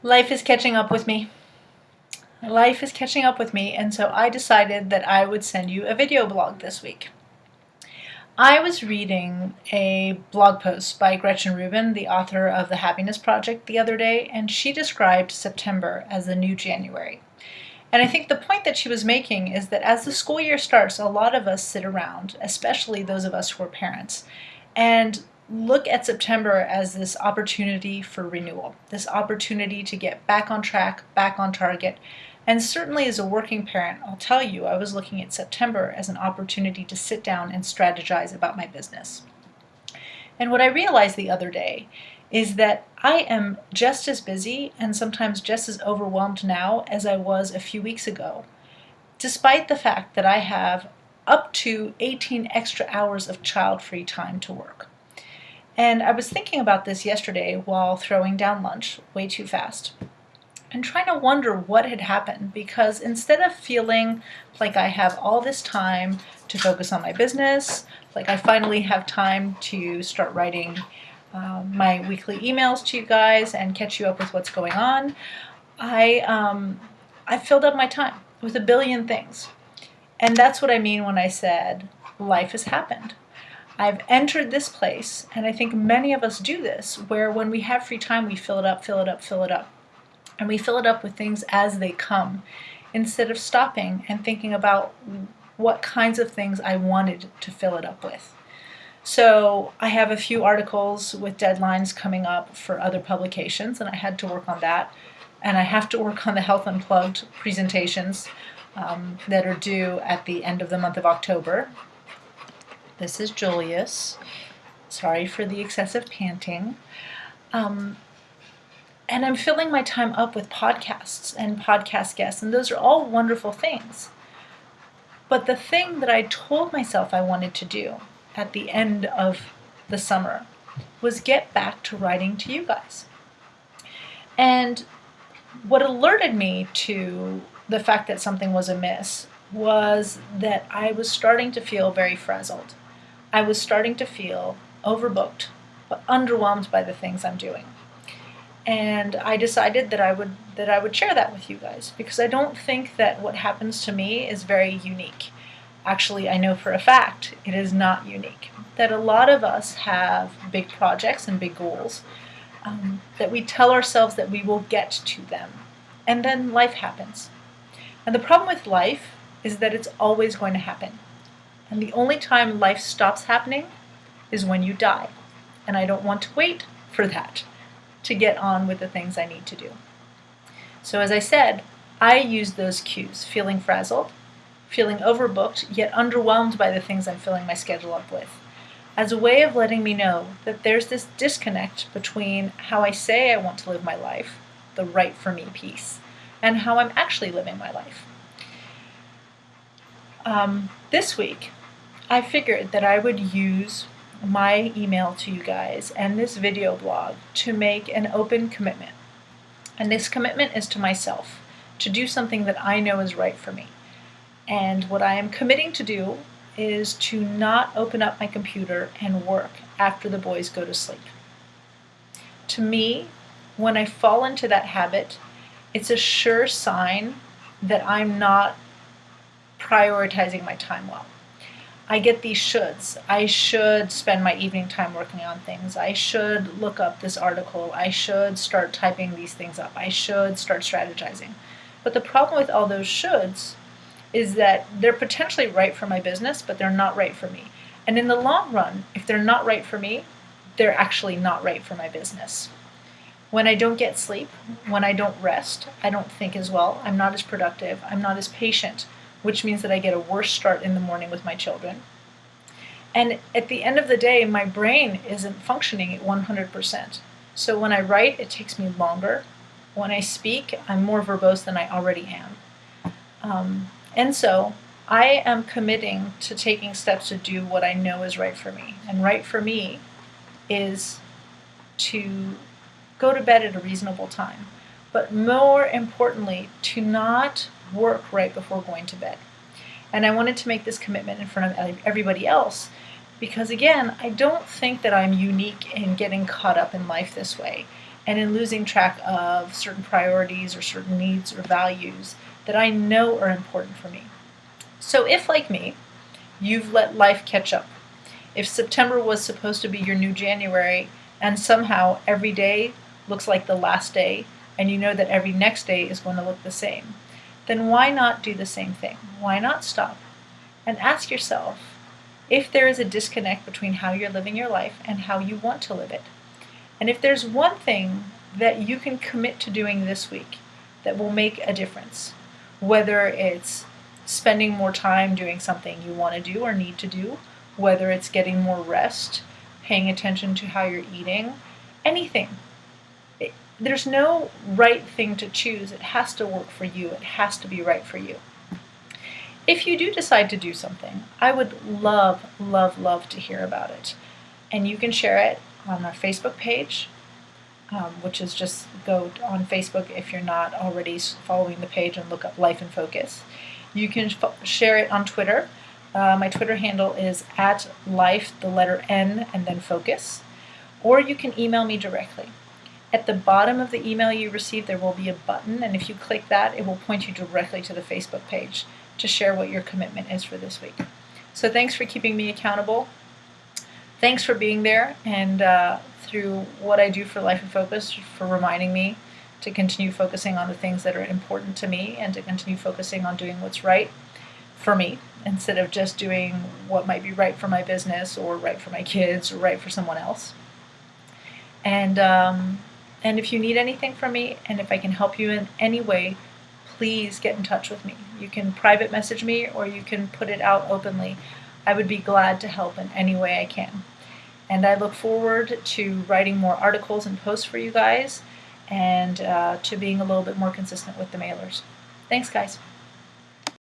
Life is catching up with me. Life is catching up with me, and so I decided that I would send you a video blog this week. I was reading a blog post by Gretchen Rubin, the author of The Happiness Project, the other day, and she described September as the new January. And I think the point that she was making is that as the school year starts, a lot of us sit around, especially those of us who are parents, and look at September as this opportunity for renewal, this opportunity to get back on track, back on target. And certainly as a working parent, I'll tell you, I was looking at September as an opportunity to sit down and strategize about my business. And what I realized the other day is that I am just as busy and sometimes just as overwhelmed now as I was a few weeks ago, despite the fact that I have up to 18 extra hours of child-free time to work. And I was thinking about this yesterday while throwing down lunch way too fast and trying to wonder what had happened, because instead of feeling like I have all this time to focus on my business, like I finally have time to start writing my weekly emails to you guys and catch you up with what's going on, I filled up my time with a billion things. And that's what I mean when I said life has happened. I've entered this place, and I think many of us do this, where when we have free time, we fill it up, fill it up, fill it up. And we fill it up with things as they come, instead of stopping and thinking about what kinds of things I wanted to fill it up with. So I have a few articles with deadlines coming up for other publications, and I had to work on that. And I have to work on the Health Unplugged presentations that are due at the end of the month of October. This is Julius. Sorry for the excessive panting. And I'm filling my time up with podcasts and podcast guests, and those are all wonderful things. But the thing that I told myself I wanted to do at the end of the summer was get back to writing to you guys. And what alerted me to the fact that something was amiss was that I was starting to feel very frazzled. I was starting to feel overbooked, but underwhelmed by the things I'm doing. And I decided that I would share that with you guys, because I don't think that what happens to me is very unique. Actually, I know for a fact it is not unique. That a lot of us have big projects and big goals, that we tell ourselves that we will get to them, and then life happens. And the problem with life is that it's always going to happen. And the only time life stops happening is when you die. And I don't want to wait for that to get on with the things I need to do. So as I said, I use those cues, feeling frazzled, feeling overbooked, yet underwhelmed by the things I'm filling my schedule up with, as a way of letting me know that there's this disconnect between how I say I want to live my life, the right for me piece, and how I'm actually living my life. This week, I figured that I would use my email to you guys and this video blog to make an open commitment. And this commitment is to myself, to do something that I know is right for me. And what I am committing to do is to not open up my computer and work after the boys go to sleep. To me, when I fall into that habit, it's a sure sign that I'm not prioritizing my time well. I get these shoulds. I should spend my evening time working on things. I should look up this article. I should start typing these things up. I should start strategizing. But the problem with all those shoulds is that they're potentially right for my business, but they're not right for me. And in the long run, if they're not right for me, they're actually not right for my business. When I don't get sleep, when I don't rest, I don't think as well. I'm not as productive. I'm not as patient, which means that I get a worse start in the morning with my children. And at the end of the day, my brain isn't functioning at 100%. So when I write, it takes me longer. When I speak, I'm more verbose than I already am. And so I am committing to taking steps to do what I know is right for me. And right for me is to go to bed at a reasonable time. But more importantly, to not work right before going to bed. And I wanted to make this commitment in front of everybody else because, again, I don't think that I'm unique in getting caught up in life this way. and in losing track of certain priorities or certain needs or values that I know are important for me. So if, like me, you've let life catch up, if September was supposed to be your new January and somehow every day looks like the last day and you know that every next day is going to look the same, then why not do the same thing? Why not stop and ask yourself if there is a disconnect between how you're living your life and how you want to live it? And if there's one thing that you can commit to doing this week that will make a difference, whether it's spending more time doing something you want to do or need to do, whether it's getting more rest, paying attention to how you're eating, anything. There's no right thing to choose. It has to work for you. It has to be right for you. If you do decide to do something, I would love, love, love to hear about it. And you can share it on our Facebook page, which is just go on Facebook if you're not already following the page and look up Life in Focus. You can share it on Twitter. My Twitter handle is @life, the letter N, and then focus. Or you can email me directly. At the bottom of the email you receive, there will be a button, and if you click that, it will point you directly to the Facebook page to share what your commitment is for this week. So thanks for keeping me accountable. Thanks for being there, and through what I do for Life in Focus, for reminding me to continue focusing on the things that are important to me and to continue focusing on doing what's right for me instead of just doing what might be right for my business or right for my kids or right for someone else. And if you need anything from me, and if I can help you in any way, please get in touch with me. You can private message me or you can put it out openly. I would be glad to help in any way I can. And I look forward to writing more articles and posts for you guys and to being a little bit more consistent with the mailers. Thanks, guys.